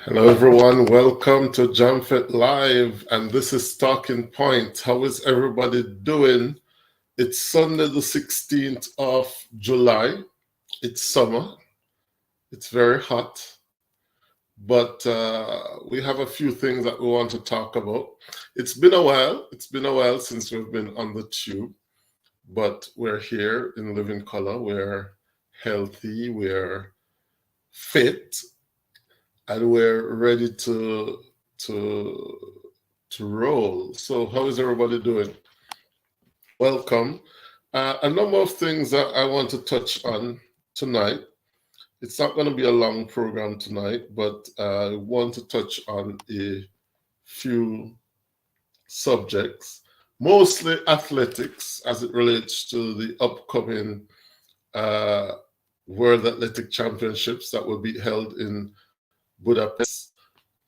Hello, everyone. Welcome to Jamfet Live, and this is Talking Point. How is everybody doing? It's Sunday, the 16th of July. It's summer. It's very hot, but we have a few things that we want to talk about. It's been a while. It's been a while since we've been on the tube, but we're here in living color. We're healthy. We're fit. And we're ready to roll. So how is everybody doing? Welcome. A number of things that I want to touch on tonight. It's not going to be a long program tonight, but I want to touch on a few subjects, mostly athletics as it relates to the upcoming World Athletic Championships that will be held in Budapest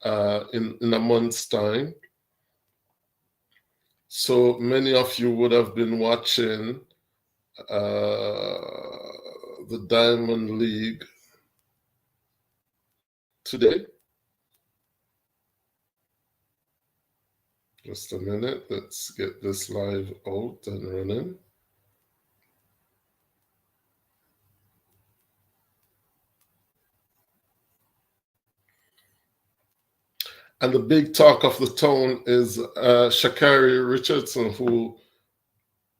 in a month's time. So many of you would have been watching the Diamond League today. Just a minute, let's get this live out and running. And the big talk of the town is Sha'Carri Richardson, who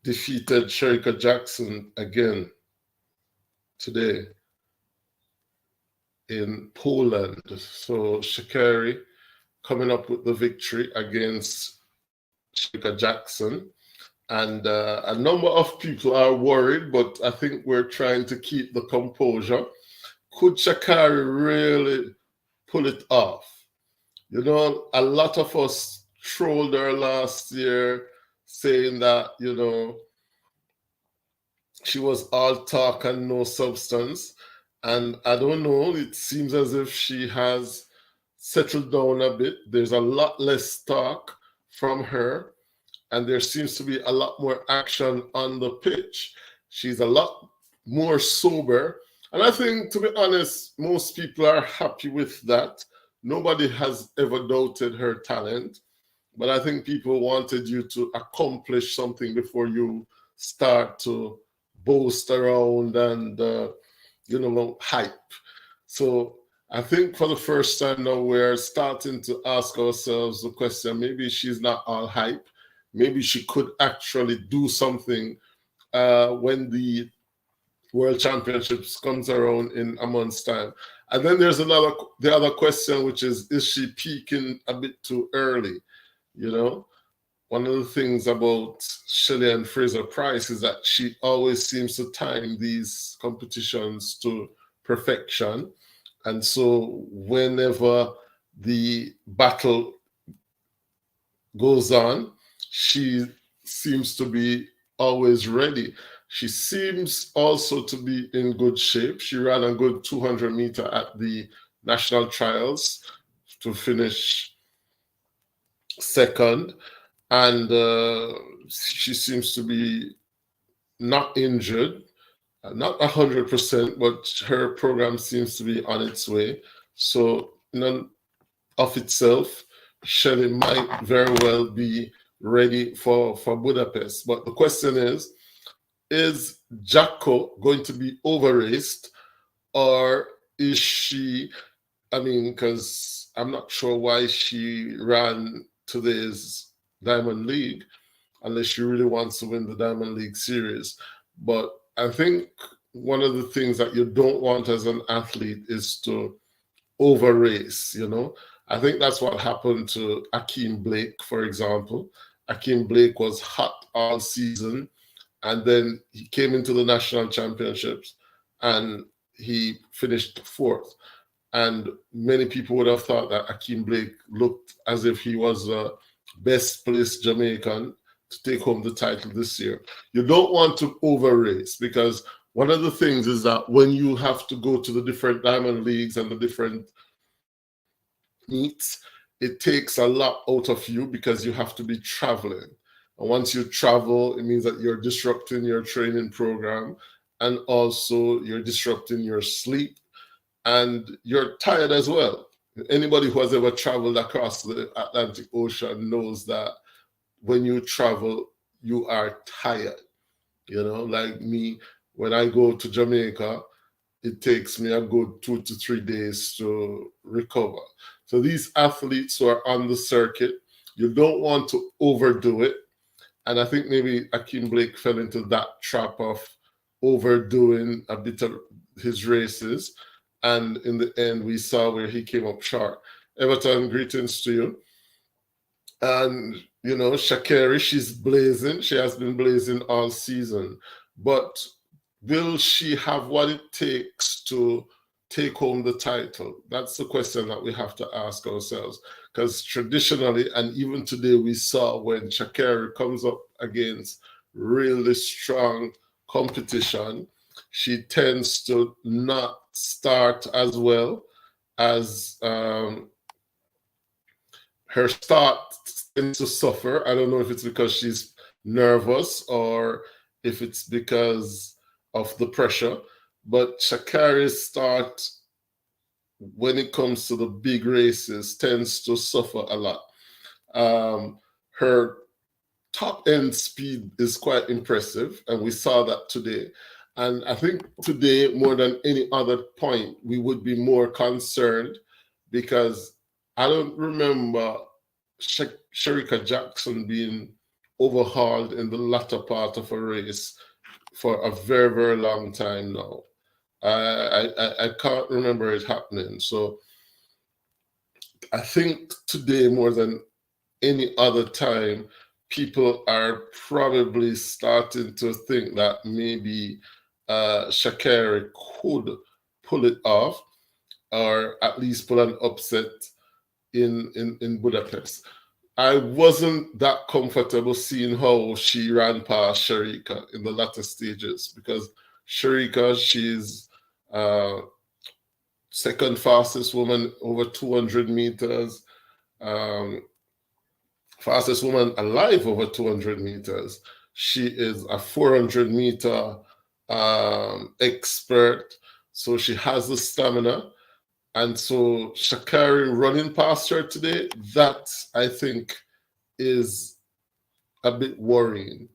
defeated Shericka Jackson again today in Poland. So Sha'Carri coming up with the victory against Shericka Jackson. And a number of people are worried, but I think we're trying to keep the composure. Could Sha'Carri really pull it off? You know, a lot of us trolled her last year saying that, you know, she was all talk and no substance. And I don't know, it seems as if she has settled down a bit. There's a lot less talk from her, and there seems to be a lot more action on the pitch. She's a lot more sober. And I think, to be honest, most people are happy with that. Nobody has ever doubted her talent, but I think people wanted you to accomplish something before you start to boast around and, you know, hype. So I think for the first time now, we're starting to ask ourselves the question, maybe she's not all hype. Maybe she could actually do something when the World Championships comes around in a month's time. And then there's the other question, which is she peaking a bit too early? You know, one of the things about Shelly-Ann Fraser-Pryce is that she always seems to time these competitions to perfection. And so whenever the battle goes on, she seems to be always ready. She seems also to be in good shape. She ran a good 200 meter at the national trials to finish second. And she seems to be not injured, not 100%, but her program seems to be on its way. So in and of itself, Shelley might very well be ready for Budapest. But the question is Jacko going to be over-raced, or is she, I mean, because I'm not sure why she ran today's Diamond League unless she really wants to win the Diamond League series. But I think one of the things that you don't want as an athlete is to over-race, you know. I think that's what happened to Akeem Blake, for example. Akeem Blake was hot all season, and then he came into the national championships and he finished fourth. And many people would have thought that Akeem Blake looked as if he was the best placed Jamaican to take home the title this year. You don't want to over-race, because one of the things is that when you have to go to the different Diamond Leagues and the different meets, it takes a lot out of you because you have to be traveling. And once you travel, it means that you're disrupting your training program, and also you're disrupting your sleep, and you're tired as well. Anybody who has ever traveled across the Atlantic Ocean knows that when you travel, you are tired. You know, like me, when I go to Jamaica, it takes me a good 2 to 3 days to recover. So these athletes who are on the circuit, you don't want to overdo it. And I think maybe Akeem Blake fell into that trap of overdoing a bit of his races. And in the end, we saw where he came up short. Everton, greetings to you. And, you know, Sha'Carri, she's blazing. She has been blazing all season. But will she have what it takes to take home the title? That's the question that we have to ask ourselves. Because traditionally, and even today, we saw when Sha'Carri comes up against really strong competition, she tends to not start as well as her start tends to suffer. I don't know if it's because she's nervous or if it's because of the pressure, but Sha'Carri's start, when it comes to the big races, tends to suffer a lot. Her top end speed is quite impressive, and we saw that today. And I think today, more than any other point, we would be more concerned because I don't remember Shericka Jackson being overhauled in the latter part of a race for a very, very long time now. I can't remember it happening. So I think today, more than any other time, people are probably starting to think that maybe Sha'Carri could pull it off, or at least pull an upset in Budapest. I wasn't that comfortable seeing how she ran past Shericka in the latter stages, because Shericka, she's second fastest woman over 200 meters, fastest woman alive over 200 meters. She is a 400-meter expert, so she has the stamina. And so Sha'Carri running past her today, that I think is a bit worrying.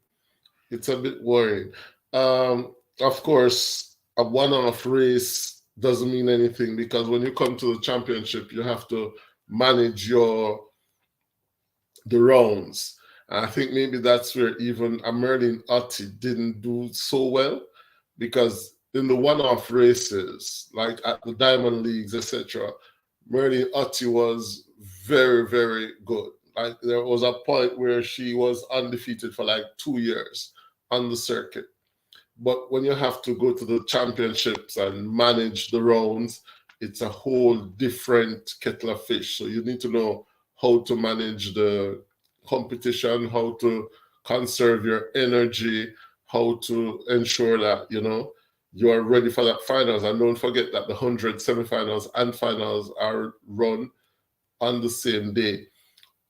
It's a bit worrying. Of course, a one-off race doesn't mean anything, because when you come to the championship, you have to manage the rounds. And I think maybe that's where even a Merlin Ottey didn't do so well, because in the one-off races, like at the Diamond Leagues, etc., Merlin Ottey was very, very good. Like there was a point where she was undefeated for like 2 years on the circuit. But when you have to go to the championships and manage the rounds, it's a whole different kettle of fish. So you need to know how to manage the competition, how to conserve your energy, how to ensure that, you know, you are ready for that finals. And don't forget that the 100 semifinals and finals are run on the same day.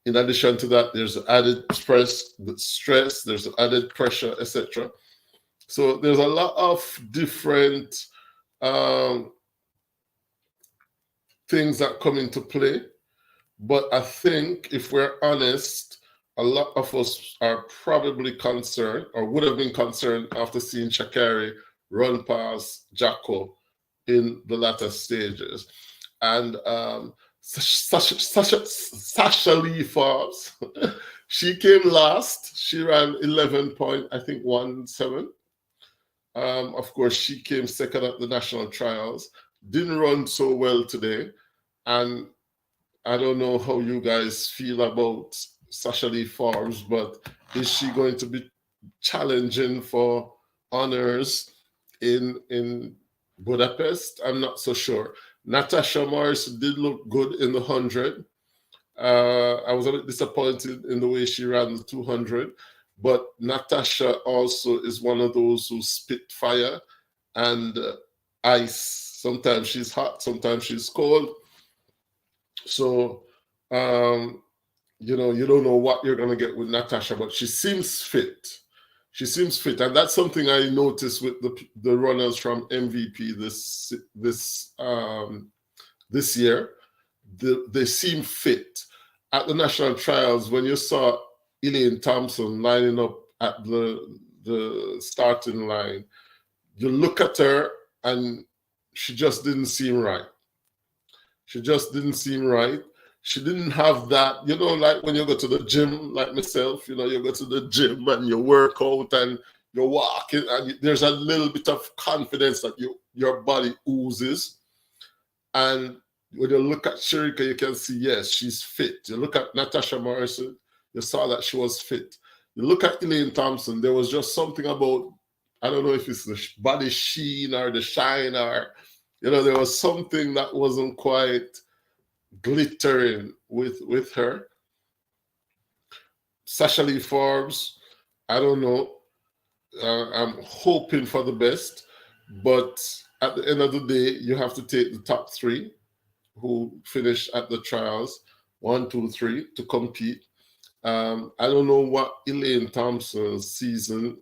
In addition to that, there's added stress, there's added pressure, etc. So there's a lot of different things that come into play. But I think if we're honest, a lot of us are probably concerned, or would have been concerned, after seeing Sha'Carri run past Jacko in the latter stages. And Sasha Lee Forbes, she came last. She ran 11.17. Of course, she came second at the national trials. Didn't run so well today. And I don't know how you guys feel about Sasha Lee Forbes, but is she going to be challenging for honors in Budapest? I'm not so sure. Natasha Morris did look good in the 100. I was a bit disappointed in the way she ran the 200, but Natasha also is one of those who spit fire and ice. Sometimes she's hot, sometimes she's cold. So, you know, you don't know what you're going to get with Natasha, but she seems fit. She seems fit. And that's something I noticed with the runners from MVP this year, they seem fit. At the national trials, when you saw Elaine Thompson lining up at the starting line, you look at her and she just didn't seem right. She just didn't seem right. She didn't have that, like when you go to the gym, like myself, you go to the gym and you work out and you're walking and there's a little bit of confidence that your body oozes. And when you look at Shericka, you can see, yes, she's fit. You look at Natasha Morrison, you saw that she was fit. You look at Elaine Thompson, there was just something about, I don't know if it's the body sheen or the shine or, there was something that wasn't quite glittering with her. Sasha Lee Forbes, I don't know. I'm hoping for the best, but at the end of the day, you have to take the top three who finished at the trials, 1, 2, 3, to compete. I don't know what Elaine Thompson's season,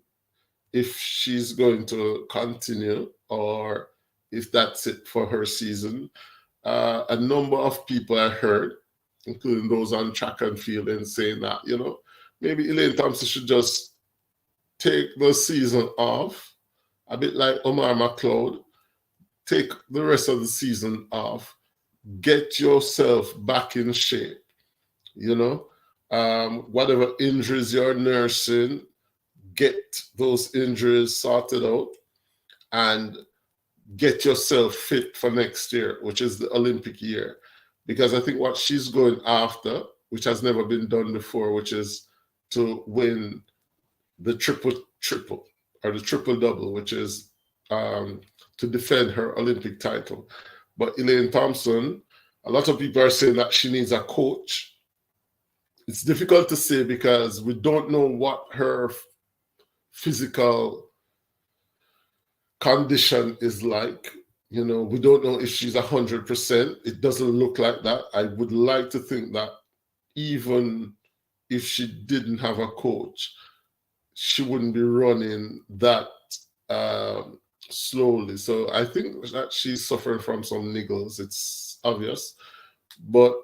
if she's going to continue or if that's it for her season. A number of people I heard, including those on track and field, and saying that, maybe Elaine Thompson should just take the season off, a bit like Omar McLeod. Take the rest of the season off. Get yourself back in shape, whatever injuries you're nursing, get those injuries sorted out and get yourself fit for next year, which is the Olympic year. Because I think what she's going after, which has never been done before, which is to win the triple or the triple double, which is to defend her Olympic title. But Elaine Thompson, a lot of people are saying that she needs a coach. It's difficult to say because we don't know what her physical condition is like. We don't know if she's 100%. It doesn't look like that. I would like to think that even if she didn't have a coach, she wouldn't be running that slowly. So I think that she's suffering from some niggles. It's obvious. But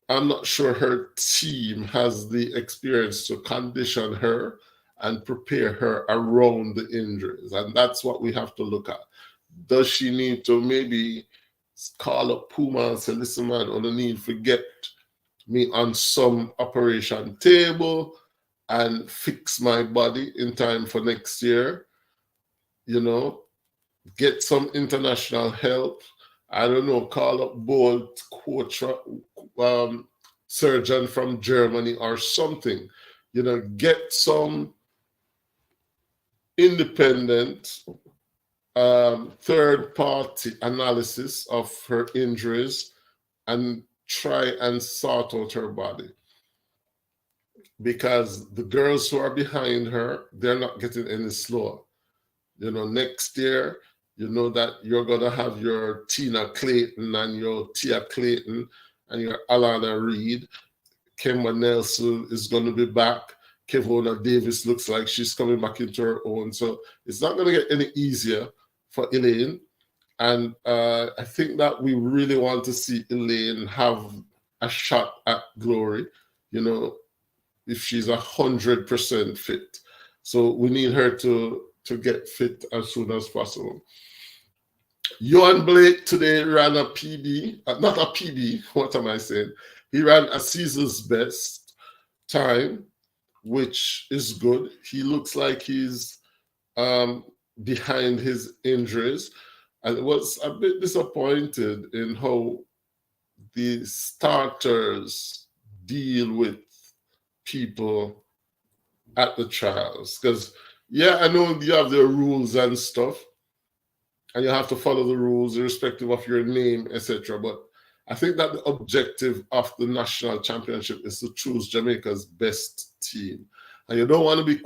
I'm not sure her team has the experience to condition her and prepare her around the injuries. And that's what we have to look at. Does she need to maybe call up Puma and say, listen, man, on the need to get me on some operation table and fix my body in time for next year? Get some international help. I don't know, call up Bolt coach, surgeon from Germany or something. Get some independent third-party analysis of her injuries and try and sort out her body. Because the girls who are behind her, they're not getting any slower. Next year, that you're going to have your Tina Clayton and your Tia Clayton and your Alana Reid. Kemba Nelson is going to be back. Kevona Davis looks like she's coming back into her own. So it's not going to get any easier for Elaine. And I think that we really want to see Elaine have a shot at glory, if she's 100% fit. So we need her to get fit as soon as possible. Johan Blake today ran a PB, not a PB, what am I saying? He ran a season's best time, which is good. He looks like he's behind his injuries. I was a bit disappointed in how the starters deal with people at the trials. Because, I know you have the rules and stuff, and you have to follow the rules irrespective of your name, etc. But I think that the objective of the national championship is to choose Jamaica's best team. And you don't want to be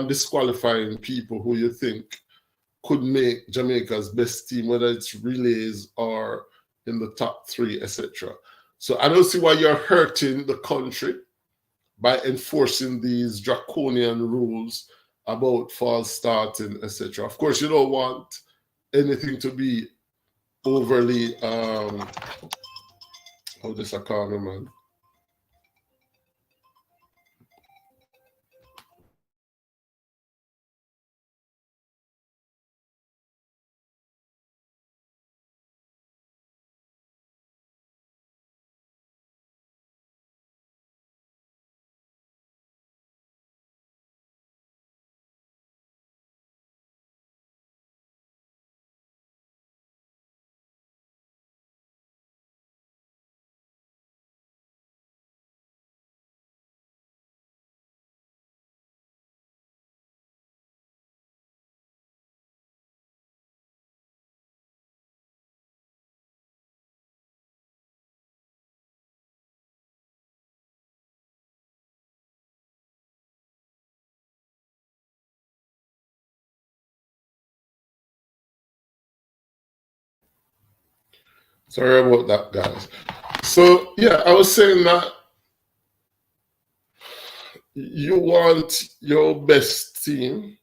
disqualifying people who you think could make Jamaica's best team, whether it's relays or in the top 3, etc. So I don't see why you're hurting the country by enforcing these draconian rules about false starting, etc. Of course, you don't want anything to be overly How this a corner, man? Sorry about that, guys. So yeah, I was saying that you want your best team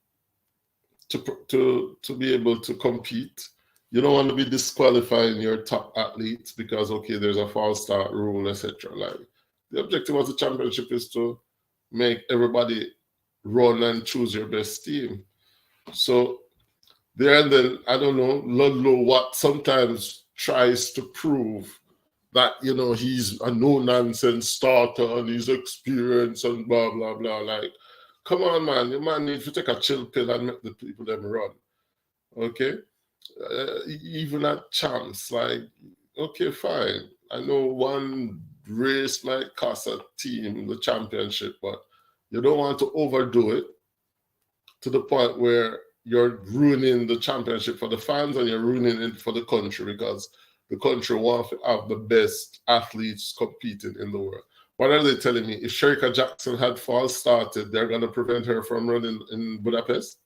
to be able to compete. You don't want to be disqualifying your top athletes because okay, there's a false start rule, etc. Like the objective of the championship is to make everybody run and choose your best team. So there and then, I don't know, Ludlow what sometimes tries to prove that he's a no nonsense starter and he's experienced and blah blah blah. Like, come on, man, your man needs to take a chill pill and make the people them run. Okay, even at champs, like, okay, fine. I know one race might cost a team the championship, but you don't want to overdo it to the point where you're ruining the championship for the fans and you're ruining it for the country because the country wants to have the best athletes competing in the world. What are they telling me? If Shericka Jackson had false started, they're going to prevent her from running in Budapest?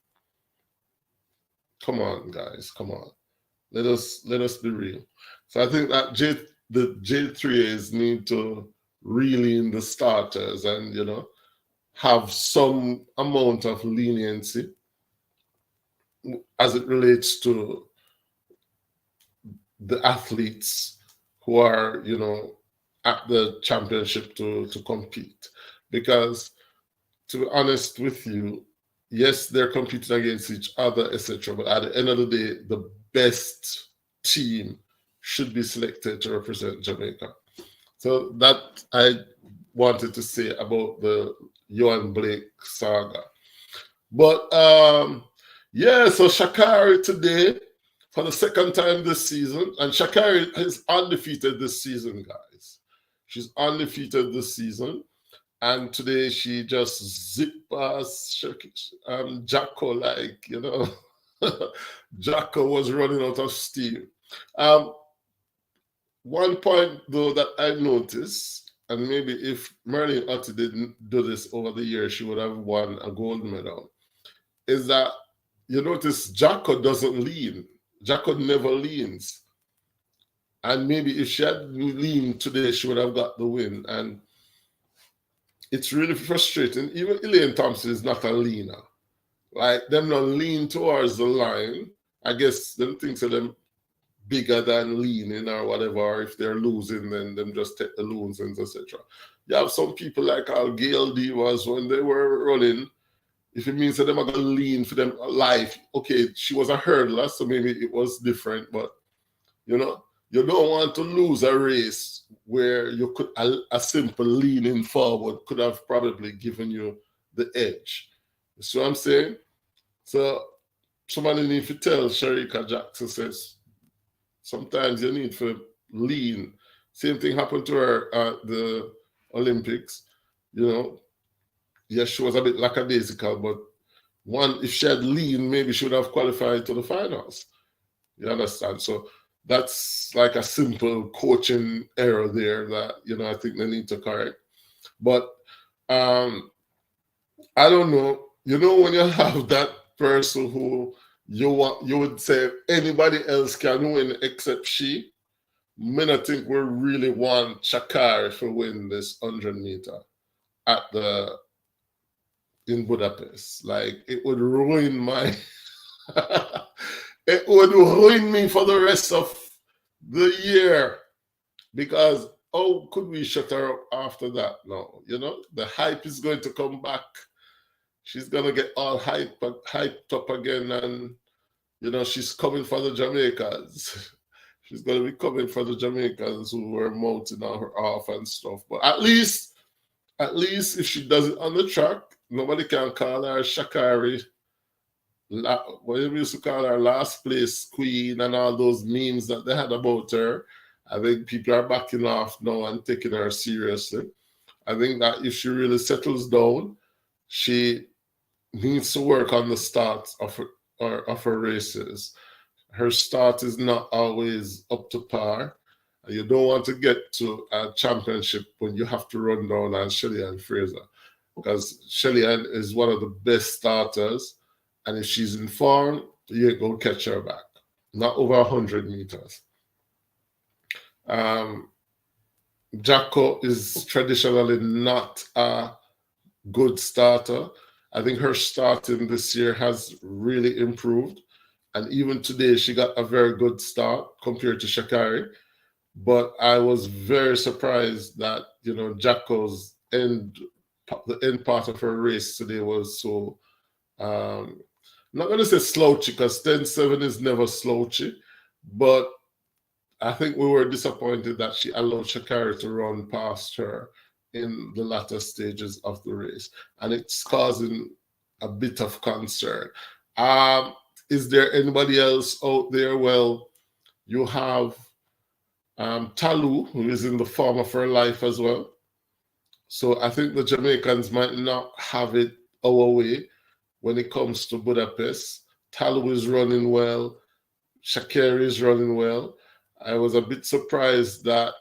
Come on, guys, come on. Let us be real. So I think that the J3As need to reel in the starters and have some amount of leniency as it relates to the athletes who are at the championship to compete. Because to be honest with you, yes, they're competing against each other, etc. But at the end of the day, the best team should be selected to represent Jamaica. So that I wanted to say about the Johan Blake saga. But yeah, so Sha'Carri today for the second time this season, and Sha'Carri is undefeated this season, guys. She's undefeated this season. And today she just zipped past Jacko like, Jacko was running out of steam. One point, though, that I noticed, and maybe if Merlin Otti didn't do this over the years, she would have won a gold medal, is that you notice Jacko doesn't lean. Jacko never leans. And maybe if she had leaned today, she would have got the win. And it's really frustrating. Even Elaine Thompson is not a leaner. Like, them not lean towards the line. I guess them thinks of them bigger than leaning or whatever. Or if they're losing, then them just take the losings, etc. You have some people like our Gail Divas when they were running. If it means that them are going to lean for them life, okay, she was a hurdler, so maybe it was different. But, you don't want to lose a race where you could a simple leaning forward could have probably given you the edge. You see what I'm saying? So somebody need to tell Shericka Jackson says sometimes you need to lean. Same thing happened to her at the Olympics. Yes, she was a bit lackadaisical, but if she had lean, maybe she would have qualified to the finals. You understand? So that's like a simple coaching error there that I think they need to correct. But I don't know. When you have that person who you would say anybody else can win except she. I think we really want Sha'Carri to win this 100-meter in Budapest. Like, it would ruin my it would ruin me for the rest of the year because how could we shut her up after that? No, the hype is going to come back. She's gonna get all hyped up again, and she's coming for the Jamaicans. She's gonna be coming for the Jamaicans who were mouthing on her off and stuff. But at least if she does it on the track, nobody can call her Sha'Carri. What we used to call her last place queen and all those memes that they had about her. I think people are backing off now and taking her seriously. I think that if she really settles down, she needs to work on the start of her races. Her start is not always up to par. You don't want to get to a championship when you have to run down on Shelly-Ann Fraser, because Shelly-Ann is one of the best starters, and if she's in form, you ain't going to catch her back. Not over 100 meters. Jacko is traditionally not a good starter. I think her starting this year has really improved. And even today, she got a very good start compared to Sha'Carri. But I was very surprised that, Jacko's the end part of her race today was so, I'm not going to say slouchy, because 10-7 is never slouchy. But I think we were disappointed that she allowed Sha'Carri to run past her in the latter stages of the race. And it's causing a bit of concern. Is there anybody else out there? Well, you have Talu, who is in the form of her life as well. So I think the Jamaicans might not have it our way when it comes to Budapest. Talu is running well. Sha'Carri is running well. I was a bit surprised that,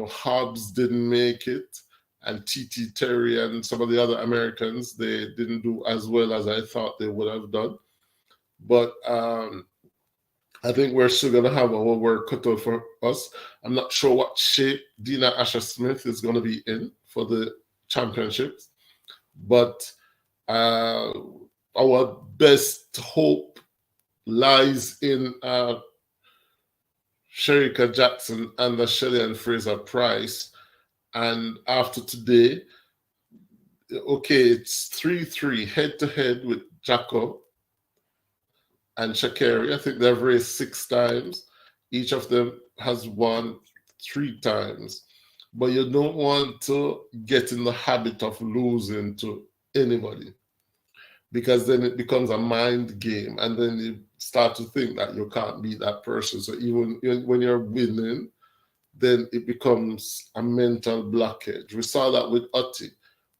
Hobbs didn't make it, and TT Terry and some of the other Americans, they didn't do as well as I thought they would have done. But I think we're still going to have our work cut out for us. I'm not sure what shape Dina Asher-Smith is going to be in for the championships, but our best hope lies in Shericka Jackson and the Shelly-Ann Fraser Price. And after today, okay, it's 3-3 head-to-head with Jacko and Sha'Carri. I think they've raced 6 times. Each of them has won 3 times. But you don't want to get in the habit of losing to anybody, because then it becomes a mind game, and then you start to think that you can't beat that person. So even when you're winning, then it becomes a mental blockage. We saw that with Otti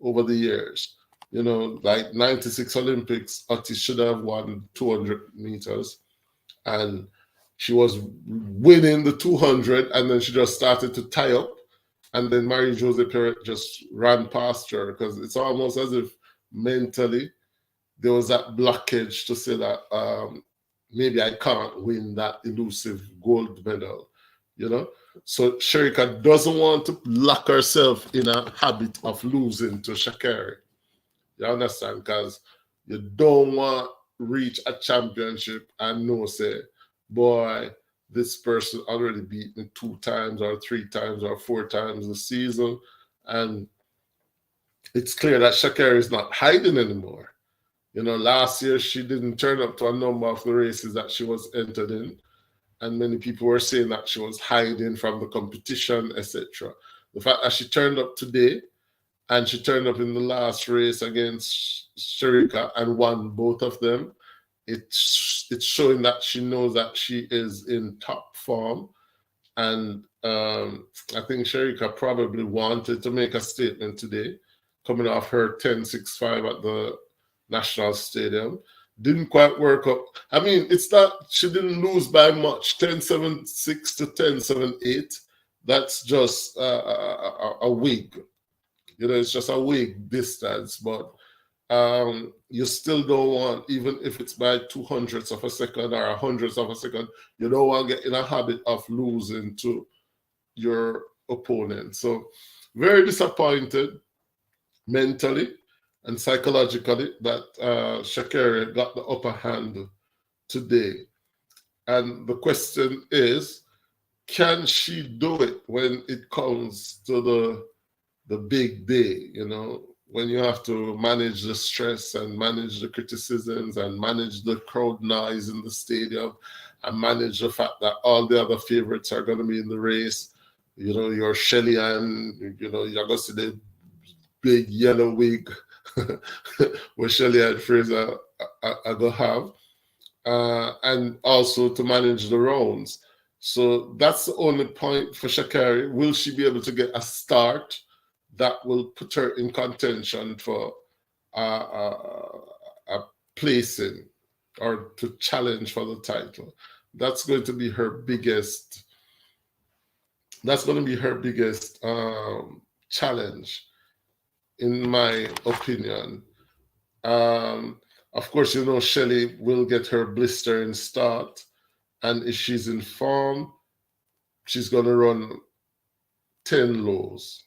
over the years. Like 96 Olympics, Otti should have won 200 meters, and she was winning the 200, and then she just started to tie up, and then Marie-Josée Perret just ran past her, because it's almost as if mentally there was that blockage to say that maybe I can't win that elusive gold medal, So Shericka doesn't want to lock herself in a habit of losing to Sha'Carri. You understand? Because you don't want to reach a championship and know, say, boy, this person already beat me 2 times or 3 times or 4 times this season. And it's clear that Sha'Carri is not hiding anymore. Last year she didn't turn up to a number of the races that she was entered in, and many people were saying that she was hiding from the competition, etc. The fact that she turned up today, and she turned up in the last race against Shericka and won both of them, it's showing that she knows that she is in top form. And I think Shericka probably wanted to make a statement today, coming off her 10.65 at the National Stadium. Didn't quite work up. I mean, it's not, she didn't lose by much. 10.76 to 10.78. That's just a wig. It's just a wig distance. But you still don't want, even if it's by 200ths of a second or 100ths of a second, you don't want to get in a habit of losing to your opponent. So very disappointed mentally and psychologically that Sha'Carri got the upper hand today. And the question is, can she do it when it comes to the big day, you know, when you have to manage the stress and manage the criticisms and manage the crowd noise in the stadium and manage the fact that all the other favorites are going to be in the race. You know, your Shelly and, you know, you're going to see the big yellow wig where Shelly and Fraser are going to have. And also to manage the rounds. So that's the only point for Sha'Carri. Will she be able to get a start that will put her in contention for a placing or to challenge for the title? That's going to be her biggest. That's going to be her biggest challenge, in my opinion. Of course, you know, Shelly will get her blistering start. And if she's in form, she's going to run 10 lows.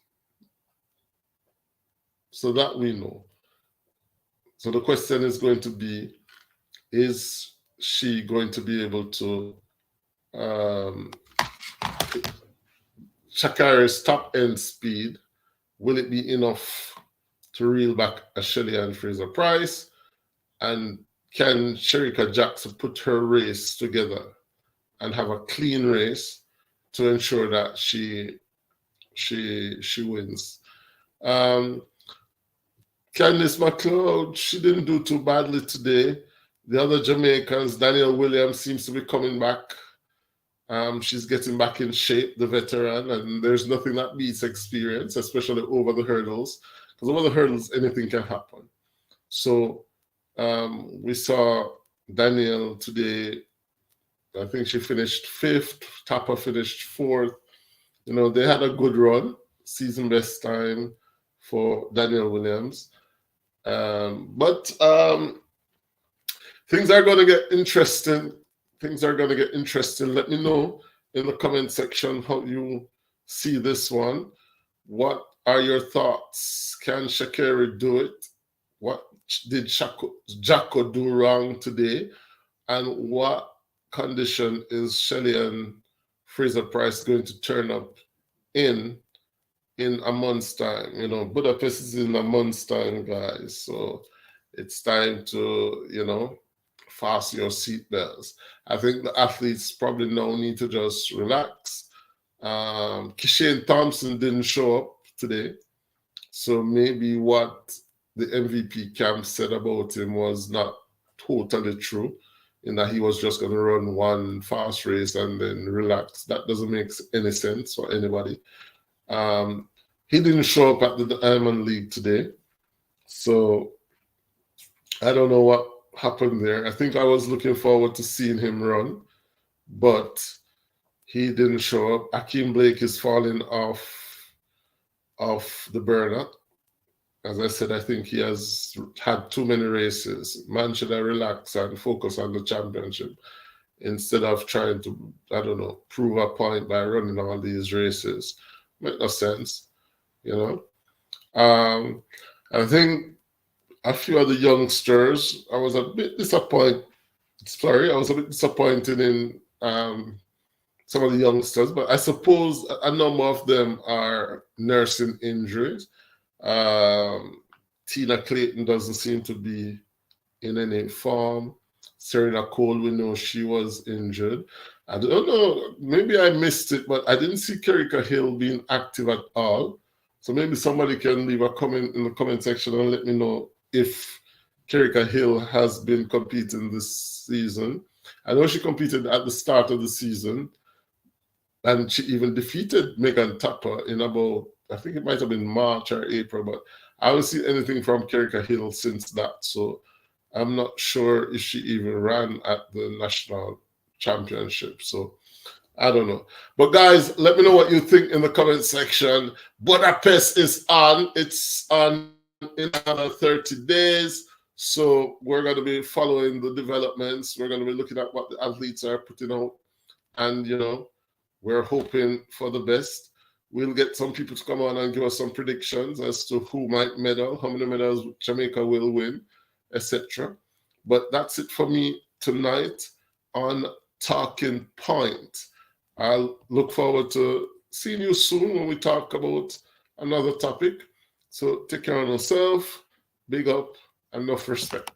So that we know. So the question is going to be, is she going to be able to, Sha'Carri's top end speed, will it be enough to reel back a Shelly and Fraser Price? And can Shericka Jackson put her race together and have a clean race to ensure that she wins? Candice McLeod, she didn't do too badly today. The other Jamaicans, Danielle Williams seems to be coming back. She's getting back in shape, the veteran, and there's nothing that beats experience, especially over the hurdles. Because over the hurdles, anything can happen. So we saw Danielle today. I think she finished 5th. Tapper finished 4th. You know, they had a good run, season best time for Danielle Williams. But things are going to get interesting. Let me know in the comment section how you see this one. What are your thoughts? Can Sha'Carri do it? What did Jacko do wrong today? And what condition is Shelly and Fraser Price going to turn up in a month's time? You know, Budapest is in a month's time, guys. So it's time to, you know, fasten your seatbelts. I think the athletes probably now need to just relax. Kishane Thompson didn't show up today. So maybe what the MVP camp said about him was not totally true, in that he was just going to run one fast race and then relax. That doesn't make any sense for anybody. He didn't show up at the Diamond League today. So I don't know what happened there. I think I was looking forward to seeing him run, but he didn't show up. Akeem Blake is falling off the burner. As I said, I think he has had too many races. Man should have relaxed and focus on the championship instead of trying to, I don't know, prove a point by running all these races. Make no sense, you know. I think a few of the youngsters, I was a bit disappointed. I was a bit disappointed in some of the youngsters, but I suppose a number of them are nursing injuries. Tina Clayton doesn't seem to be in any form. Serena Cole, we know she was injured. I don't know, maybe I missed it, but I didn't see Shericka Hill being active at all. So maybe somebody can leave a comment in the comment section and let me know if Shericka Hill has been competing this season. I know she competed at the start of the season, and she even defeated Megan Tapper in about, I think it might have been March or April, but I haven't seen anything from Shericka Hill since that. So I'm not sure if she even ran at the national championship. So I don't know. But guys, let me know what you think in the comment section. Budapest is on. It's on in another 30 days. So we're going to be following the developments. We're going to be looking at what the athletes are putting out. And, you know, we're hoping for the best. We'll get some people to come on and give us some predictions as to who might medal, how many medals Jamaica will win, etc. But that's it for me tonight on Talking Point. I'll look forward to seeing you soon when we talk about another topic. So take care of yourself, big up, and enough respect.